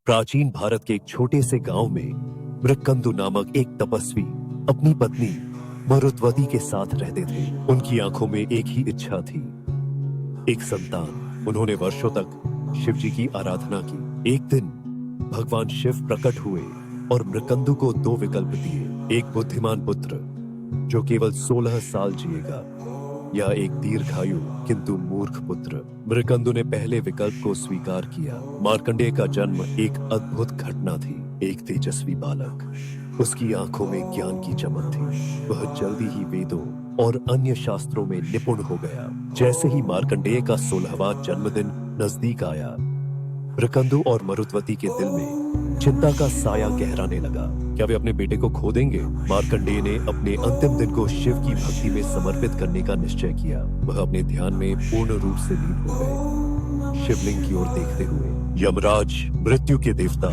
प्राचीन भारत के एक छोटे से गांव में मृकंदु नामक एक तपस्वी अपनी पत्नी मरुत्वती के साथ रहते थे। उनकी आंखों में एक ही इच्छा थी, एक संतान। उन्होंने वर्षों तक शिव जी की आराधना की। एक दिन भगवान शिव प्रकट हुए और मृकंदु को दो विकल्प दिए, एक बुद्धिमान पुत्र जो केवल 16 साल जिएगा या एक दीर्घायु किंतु मूर्ख पुत्र। मृकंदु ने पहले विकल्प को स्वीकार किया। मार्कंडेय का जन्म एक अद्भुत घटना थी। एक तेजस्वी बालक, उसकी आंखों में ज्ञान की चमक थी। वह जल्दी ही वेदों और अन्य शास्त्रों में निपुण हो गया। जैसे ही मार्कंडेय का 16वां जन्मदिन नजदीक आया, मृकंदु और मरुत्वती के दिल में चिंता का साया गहराने लगा। क्या वे अपने बेटे को खो देंगे? मार्कंडेय ने अपने अंतिम दिन को शिव की भक्ति में समर्पित करने का निश्चय किया। वह अपने ध्यान में पूर्ण रूप से लीन हो गए। शिवलिंग की ओर देखते हुए यमराज, मृत्यु के देवता,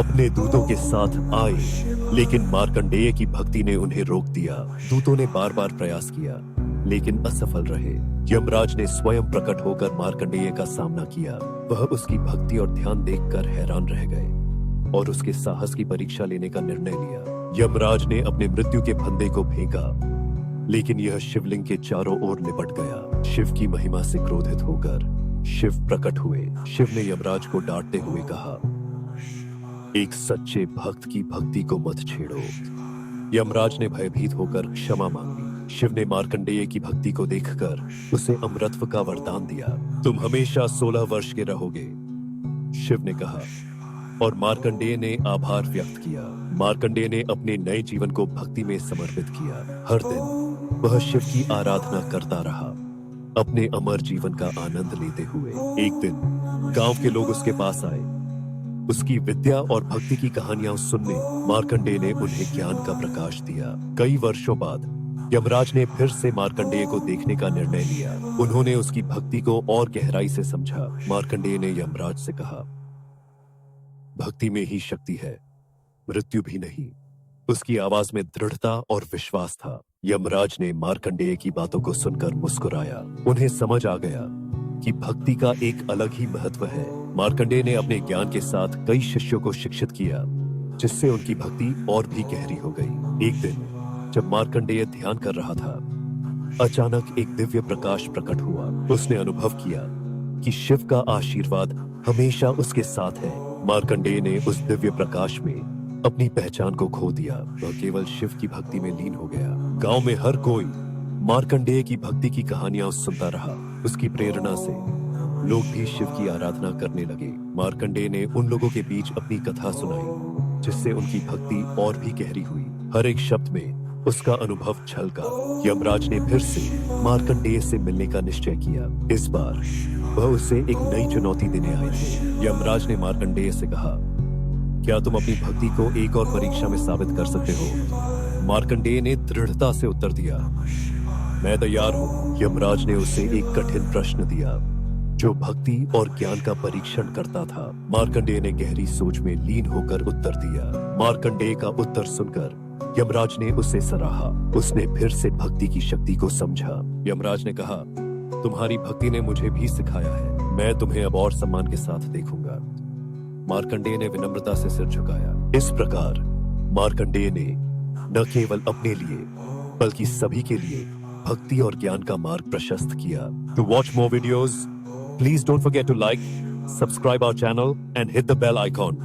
अपने दूतों के साथ आए, लेकिन मार्कंडेय की भक्ति ने उन्हें रोक दिया। दूतों ने बार बार प्रयास किया, लेकिन असफल रहे। यमराज ने स्वयं प्रकट होकर मार्कंडेय का सामना किया। वह उसकी भक्ति और ध्यान देखकर हैरान रह गए और उसके साहस की परीक्षा लेने का निर्णय लिया। यमराज ने अपने मृत्यु के फंदे को फेंका, लेकिन यह शिवलिंग के चारों ओर लिपट गया। शिव की महिमा से क्रोधित होकर शिव प्रकट हुए। शिव ने यमराज को डांटते हुए कहा, एक सच्चे भक्त की भक्ति को मत छेड़ो। यमराज ने भयभीत होकर क्षमा मांगी। शिव ने मार्कंडेय की भक्ति को देखकर उसे अमरत्व का वरदान दिया। तुम हमेशा 16 वर्ष के रहोगे, शिव ने कहा, और मार्कंडेय ने आभार व्यक्त किया। मार्कंडेय ने अपने नए जीवन को भक्ति में समर्पित किया। हर दिन वह शिव की आराधना करता रहा, अपने अमर जीवन का आनंद लेते हुए। एक दिन गांव के लोग उसके पास आए। उसकी विद्या और भक्ति की कहानियां सुनने मार्कंडेय ने उन्हें ज्ञान का प्रकाश दिया। कई वर्षों बाद यमराज ने फिर से मार्कंडेय को देखने का निर्णय लिया। उन्होंने उसकी भक्ति को और गहराई से समझा। मार्कंडेय ने यमराज से कहा, भक्ति में ही शक्ति है, मृत्यु भी नहीं। उसकी आवाज में दृढ़ता और विश्वास था। यमराज ने मार्कंडेय की बातों को सुनकर मुस्कुराया। उन्हें समझ आ गया कि भक्ति का एक अलग ही महत्व है। मार्कंडेय ने अपने ज्ञान के साथ कई शिष्यों को शिक्षित किया, जिससे उनकी भक्ति और भी गहरी हो गई। एक दिन जब मार्कंडेय ध्यान कर रहा था, अचानक एक दिव्य प्रकाश प्रकट हुआ। उसने अनुभव किया कि शिव का आशीर्वाद हमेशा उसके साथ है। मार्कंडेय ने उस दिव्य प्रकाश में अपनी पहचान को खो दिया। वह केवल शिव की भक्ति में लीन हो गया। गांव में हर कोई मार्कंडेय की भक्ति की कहानियां सुनता रहा। उसकी प्रेरणा से लोग भी शिव की आराधना करने लगे। मार्कंडेय ने उन लोगों के बीच अपनी कथा सुनाई, जिससे उनकी भक्ति और भी गहरी हुई। हर एक शब्द में उसका अनुभव झलका। यमराज ने फिर से मार्कंडेय से मिलने का निश्चय किया। इस बार वह उसे एक नई चुनौती देने आए थे। यमराज ने मार्कंडेय से कहा, क्या तुम अपनी भक्ति को एक और परीक्षा में साबित कर सकते हो? मार्कंडेय ने दृढ़ता से उत्तर दिया, मैं तैयार हूं। यमराज ने उसे एक कठिन प्रश्न दिया, जो भक्ति और ज्ञान का परीक्षण करता था। मार्कंडेय ने गहरी सोच में लीन होकर उत्तर दिया। मार्कंडेय का उत्तर सुनकर यमराज ने उसे सराहा। उसने फिर से भक्ति की शक्ति को समझा। यमराज ने कहा, तुम्हारी भक्ति ने मुझे भी सिखाया है। मैं तुम्हें अब और सम्मान के साथ देखूंगा। मार्कंडेय ने विनम्रता से सिर झुकाया। इस प्रकार मार्कंडेय ने न केवल अपने लिए बल्कि सभी के लिए भक्ति और ज्ञान का मार्ग प्रशस्त किया। To watch more videos, please don't forget to like, subscribe our channel and hit the bell icon.